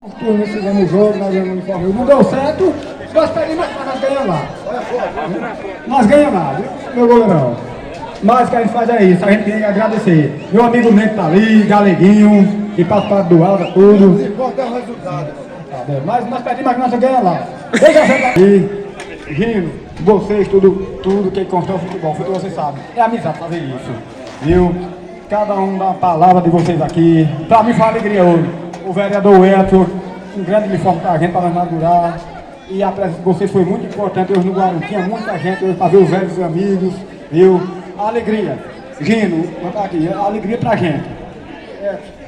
Nós fizemos o jogo, nós ganhamos o uniforme. Não deu certo, nós perdemos, mas nós ganhamos lá. Nós ganhamos lá, viu? Meu goleirão. Mas o que a gente faz é isso, a gente tem que agradecer. Meu amigo Neto tá ali, Galeguinho, que participa do Alda, tudo. O importante é o resultado. Mas nós perdemos, mas nós ganhamos lá. Deixa a gente aqui, Gino, vocês, tudo que constrói o futebol, vocês sabem. É amizade fazer isso, viu? Cada um dá uma palavra de vocês aqui. Pra mim foi uma alegria hoje. O vereador Elton, um grande uniforme pra gente, para nós inaugurar. E a presença de vocês foi muito importante hoje no Guarani. Tinha muita gente hoje para ver os velhos amigos, viu? A alegria. Gino, tá aqui, a alegria pra gente.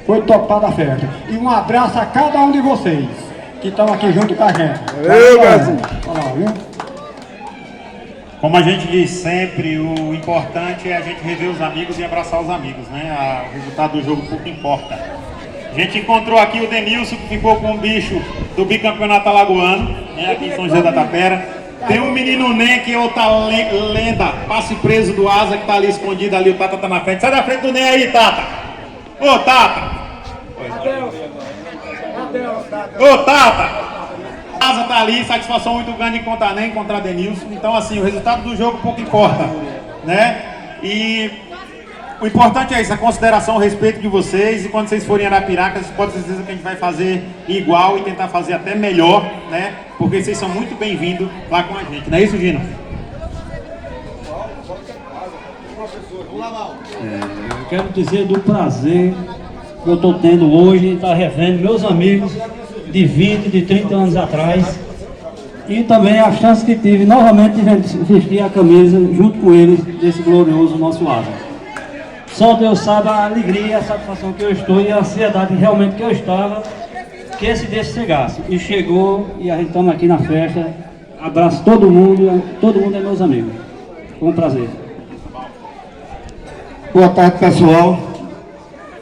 Foi topada a festa. E um abraço a cada um de vocês que estão aqui junto com a gente. Valeu, Brasil. Olha lá, viu? Como a gente diz sempre, o importante é a gente rever os amigos e abraçar os amigos, né? O resultado do jogo pouco importa. A gente encontrou aqui o Denilson, que ficou com o bicho do bicampeonato alagoano, né? Aqui em São José da Tapera. Tem um menino Ney, que é outra lenda, passe preso do Asa, que tá ali escondido ali, o Tata tá na frente. Sai da frente do Ney aí, Tata! Ô, Tata! Ô, Tata! Asa tá ali, satisfação muito grande encontrar Ney, encontrar Denilson. Então, assim, o resultado do jogo pouco importa, né? E o importante é isso, a consideração, o respeito de vocês. E quando vocês forem em Arapiraca, vocês podem ter certeza que a gente vai fazer igual e tentar fazer até melhor, né? Porque vocês são muito bem-vindos lá com a gente, não é isso, Gino? Eu quero dizer do prazer que eu estou tendo hoje em estar revendo meus amigos de 20, de 30 anos atrás, e também a chance que tive novamente de vestir a camisa junto com eles desse glorioso nosso Asa. Só Deus sabe a alegria e a satisfação que eu estou e a ansiedade realmente que eu estava que esse desse chegasse. E chegou, e a gente estamos aqui na festa. Abraço todo mundo é meus amigos. Foi um prazer. Boa tarde, pessoal.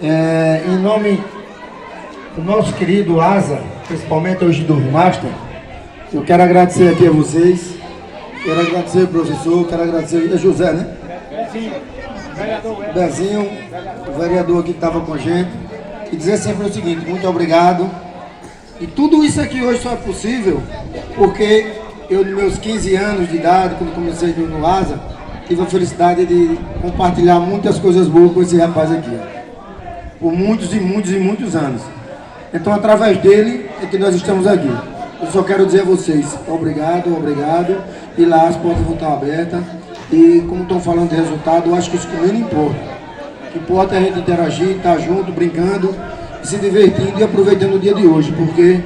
Em nome do nosso querido Asa, principalmente hoje do Master, eu quero agradecer aqui a vocês. Quero agradecer ao professor, quero agradecer a José, né? Bezinho, o vereador aqui que estava com a gente. E dizer sempre o seguinte: muito obrigado. E tudo isso aqui hoje só é possível porque eu, nos meus 15 anos de idade, quando comecei no Asa, tive a felicidade de compartilhar muitas coisas boas com esse rapaz aqui, por muitos e muitos e muitos anos. Então, através dele é que nós estamos aqui. Eu só quero dizer a vocês, obrigado, obrigado. E lá as portas vão estar abertas. E como estão falando de resultado, eu acho que isso também não importa. O que importa é a gente interagir, estar junto, brincando, se divertindo e aproveitando o dia de hoje. Porque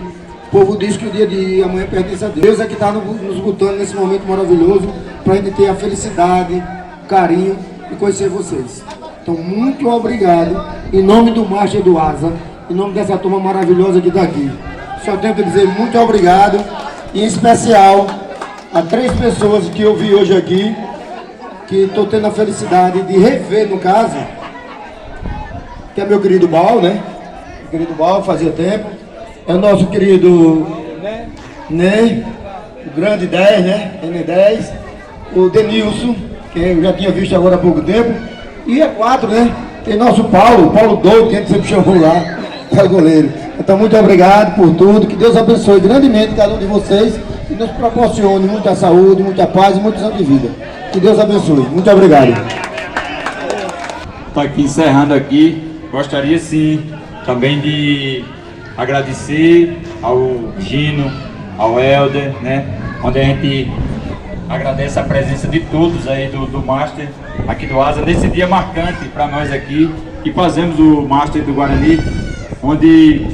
o povo diz que o dia de amanhã pertence a Deus. Deus é que está nos botando nesse momento maravilhoso para a gente ter a felicidade, o carinho e conhecer vocês. Então, muito obrigado. Em nome do Master do Asa, em nome dessa turma maravilhosa que está aqui. Só tenho que dizer muito obrigado. E em especial a 3 pessoas que eu vi hoje aqui, que estou tendo a felicidade de rever, no caso, que é meu querido Bal, né? Meu querido Bal, fazia tempo. É o nosso querido Ney, o grande 10, né? N10. O Denilson, que eu já tinha visto agora há pouco tempo. E é 4, né? Tem nosso Paulo Doido, que a gente sempre chamou lá, é o goleiro. Então, muito obrigado por tudo. Que Deus abençoe grandemente cada um de vocês e nos proporcione muita saúde, muita paz e muitos anos de vida. Que Deus abençoe. Muito obrigado. Estou aqui encerrando aqui. Gostaria sim também de agradecer ao Gino, ao Helder, né? Onde a gente agradece a presença de todos aí do Master aqui do Asa, nesse dia marcante para nós aqui, que fazemos o Master do Guarani, onde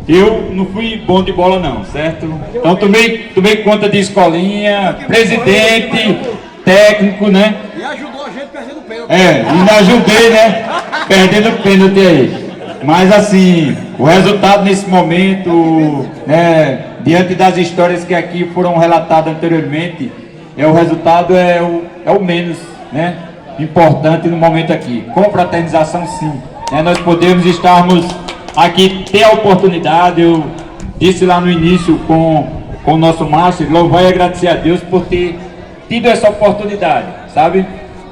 eu não fui bom de bola não, certo? Então tomei conta de escolinha, presidente, técnico, né? E ajudou a gente perdendo o pênalti. E me ajudei, né? Perdendo o pênalti aí. Mas assim, o resultado nesse momento, né, diante das histórias que aqui foram relatadas anteriormente, o resultado é o menos, né, importante no momento aqui. Com fraternização, sim, né, nós podemos estarmos aqui, ter a oportunidade. Eu disse lá no início com o nosso Márcio, louvar e agradecer a Deus por ter tido essa oportunidade, sabe?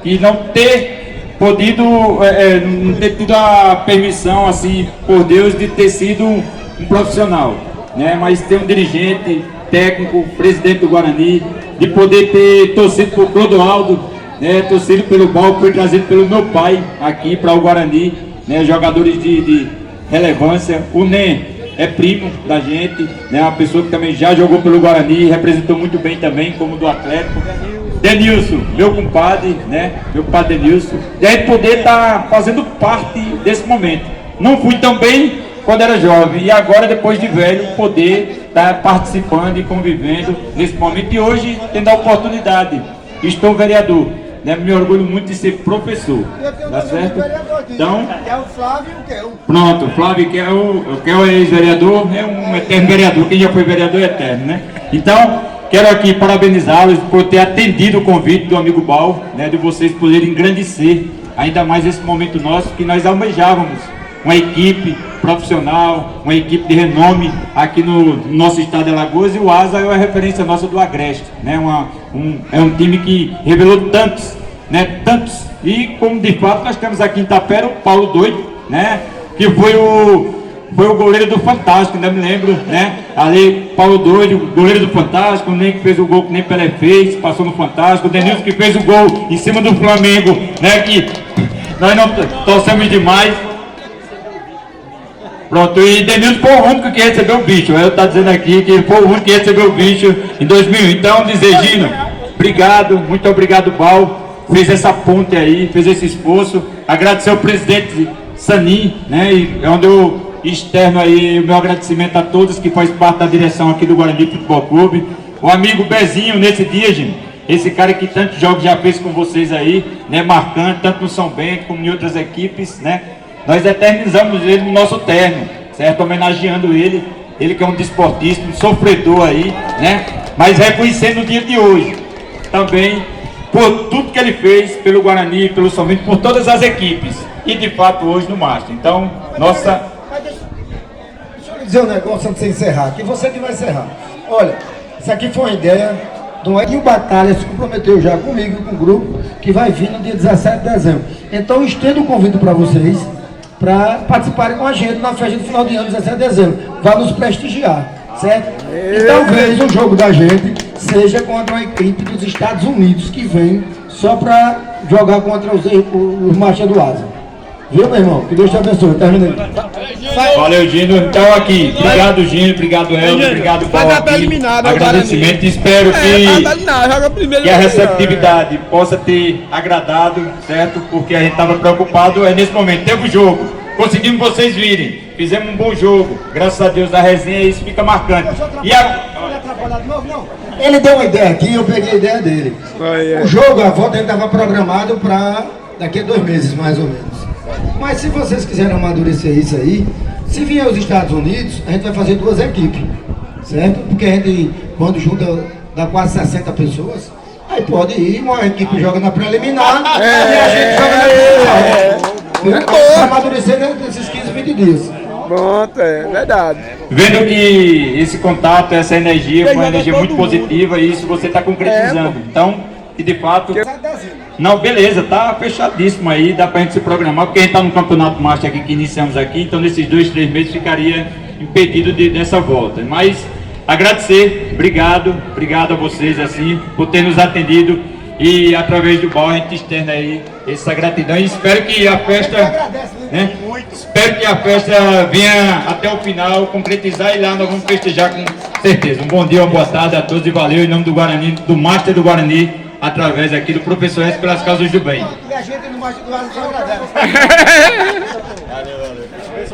E não ter podido, não ter tido a permissão, assim, por Deus, de ter sido um profissional, né? Mas ter um dirigente, técnico, presidente do Guarani, de poder ter torcido por Clodoaldo, né? Torcido pelo Bal, que foi trazido pelo meu pai aqui para o Guarani, né? Jogadores de relevância. O Nen é primo da gente, né? Uma pessoa que também já jogou pelo Guarani, representou muito bem também, como do Atlético. Denilson, meu compadre, né? Meu compadre Denilson. E a gente poder estar fazendo parte desse momento. Não fui tão bem quando era jovem, e agora, depois de velho, poder estar participando e convivendo nesse momento. E hoje, tendo a oportunidade, estou vereador, né? Me orgulho muito de ser professor, tá certo? Então, É o Flávio, que é o... pronto, o Flávio, que é o ex-vereador, é um eterno vereador, quem já foi vereador é eterno, né? Então, quero aqui parabenizá-los por ter atendido o convite do amigo Bal, né? De vocês poderem engrandecer ainda mais esse momento nosso, que nós almejávamos uma equipe profissional, uma equipe de renome aqui no nosso estado de Alagoas, e o Asa é uma referência nossa do Agreste, né? É um time que revelou tantos, né? Tantos, e como de fato nós temos aqui em Tapera o Paulo Doido, né? Que foi o goleiro do Fantástico, ainda me lembro, né? Ali, Paulo Doido, goleiro do Fantástico, o Ney que fez o gol que nem Pelé fez, passou no Fantástico, o Denilson que fez o gol em cima do Flamengo, né? Que nós não torcemos demais. Pronto, e Denilson foi o único que recebeu o bicho. Eu estou dizendo aqui que ele foi o único que recebeu o bicho em 2001. Então, dizer, Gino, obrigado, muito obrigado, Bal. Fez essa ponte aí, fez esse esforço. Agradecer ao presidente Sanin, né? E é onde eu externo aí o meu agradecimento a todos que fazem parte da direção aqui do Guarani Futebol Clube. O amigo Bezinho, nesse dia, Gino, esse cara que tantos jogos já fez com vocês aí, né? Marcando, tanto no São Bento como em outras equipes, né? Nós eternizamos ele no nosso terno, certo? Homenageando ele que é um desportista, um sofredor aí, né? Mas reconhecendo no dia de hoje, também, por tudo que ele fez pelo Guarani, pelo São Bento, por todas as equipes, e de fato hoje no Master. Então, nossa... Deixa eu lhe dizer um negócio antes de você encerrar, que você que vai encerrar. Olha, isso aqui foi uma ideia do E o Batalha se comprometeu já comigo e com o grupo, que vai vir no dia 17 de dezembro. Então, eu estendo o convite para vocês, para participarem com a gente na festa do final de ano, 17 de dezembro. Vai nos prestigiar, certo? E talvez o jogo da gente seja contra uma equipe dos Estados Unidos que vem só para jogar contra os Marcha do Asa. Viu, meu irmão? Que Deus te abençoe. Terminei. Valeu, Gino. Então aqui, obrigado, Gino, obrigado, Elton, obrigado, Paulo. Agradecimento, espero que a receptividade possa ter agradado, certo? Porque a gente estava preocupado, nesse momento. Teve o jogo, conseguimos vocês virem, fizemos um bom jogo, graças a Deus, a resenha, isso fica marcante. E Ele deu uma ideia aqui, eu peguei a ideia dele. O jogo, a volta ele estava programado para daqui a 2 meses, mais ou menos. Mas se vocês quiserem amadurecer isso aí, se vier os Estados Unidos, a gente vai fazer 2 equipes, certo? Porque a gente, quando junta, dá quase 60 pessoas, aí pode ir, uma equipe joga na preliminar e a gente joga na final. Para amadurecer nesses 15, 20 dias. Pronto, é verdade. Vendo que esse contato, essa energia foi uma energia muito positiva e isso você está concretizando. Então, e de fato... Não, beleza, tá fechadíssimo aí, dá pra gente se programar, porque a gente tá no Campeonato Master aqui que iniciamos aqui, então nesses 2, 3 meses ficaria impedido dessa volta. Mas agradecer, obrigado a vocês assim, por ter nos atendido e através do Bal a gente externa aí essa gratidão e espero que a festa, né? Espero que a festa venha até o final, concretizar e lá nós vamos festejar com certeza. Um bom dia, uma boa tarde a todos e valeu em nome do Guarani, do Master do Guarani, através aqui do Professor S pelas causas do bem. E a gente no Master do Asa só agradece.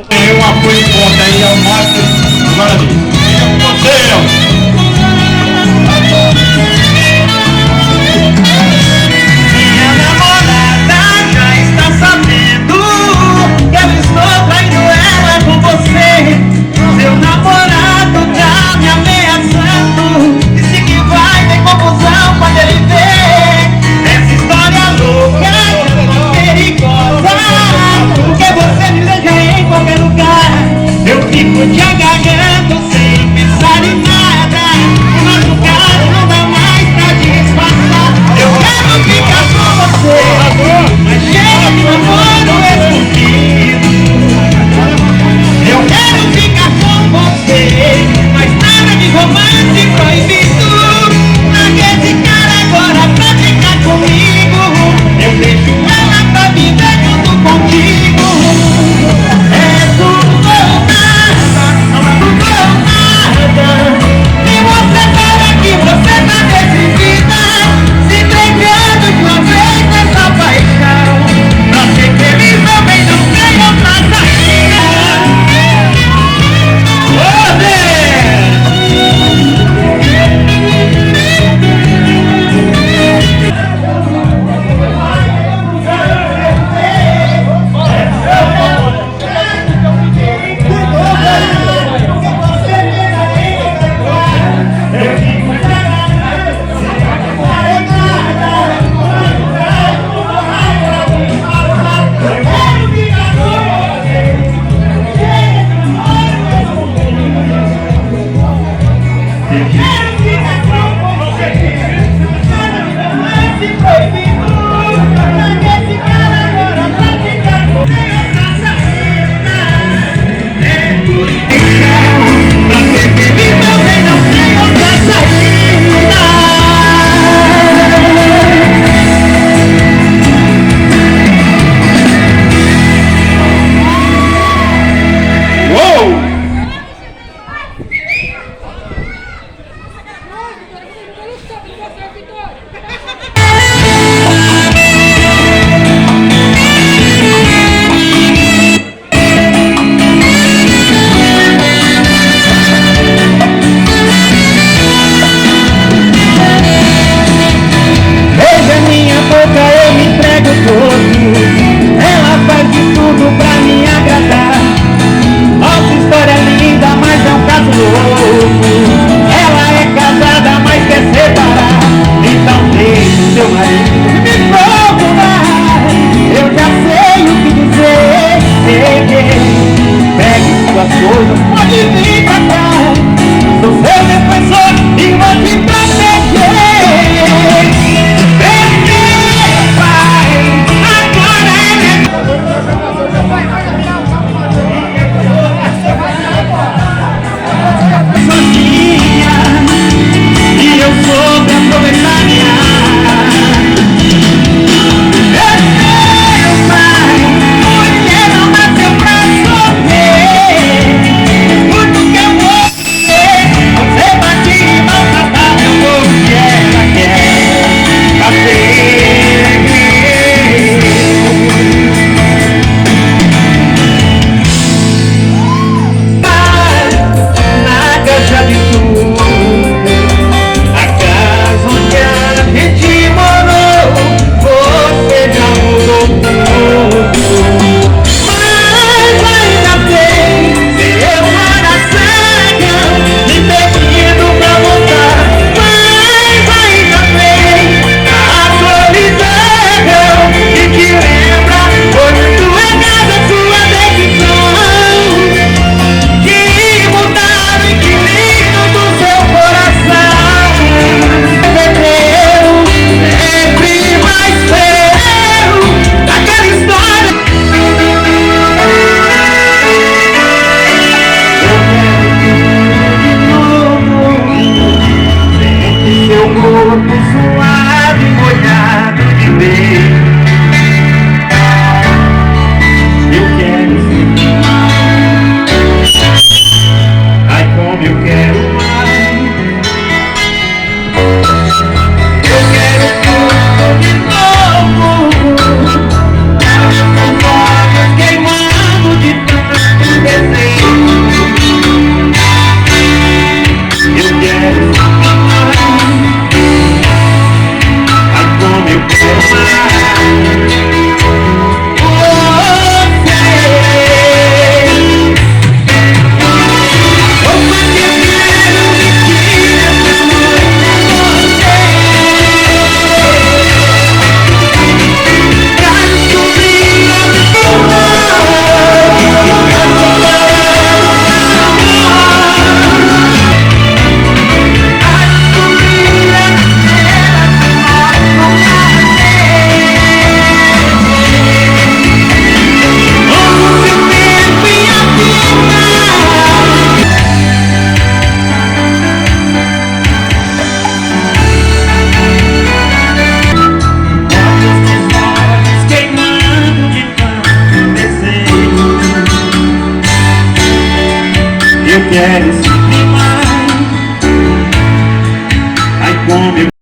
Tem um apoio forte aí ao Master do Guarani. Fica com você, Minha namorada já está sabendo que eu estou traindo ela com você. Seu namorado tá me ameaçando, disse que vai ter confusão quando ele ver essa história louca, perigosa, porque você me beija em qualquer lugar. Eu fico de Beija minha boca, eu me entrego todo. Ela faz de tudo pra me agradar. Nossa história é linda, mas é um caso louco. Ela é casada, mas quer separar. Então deixe seu marido me procurar. Eu já sei o que dizer. Pegue suas coisas, pode vir pra cá. Sou seu defensor e vou te proteger. E eu soube aproveitar minha meu pai, porque não nasceu pra sofrer. Muito que eu vou ter, você bate e maltratar meu povo que ela quer fazer. Na caixa de tudo, a casa onde a gente morou, você já mudou tudo. Mas ainda tem seu coração me pedindo pra voltar. Mas ainda tem a solidão que te lembra quando é casa sua decisão de mudar o inquilino do seu coração. Fevereiro, sempre mais feio daquela história. Sente seu corpo suave, molhado de beijo. Eu quero sentir mais. Ai, como eu quero mais. Eu quero tudo de novo. Com olhos queimando de tanto desejo. Eu quero sentir mais. Ai, como eu quero mais. Eu quero sentir mais. Ai, como eu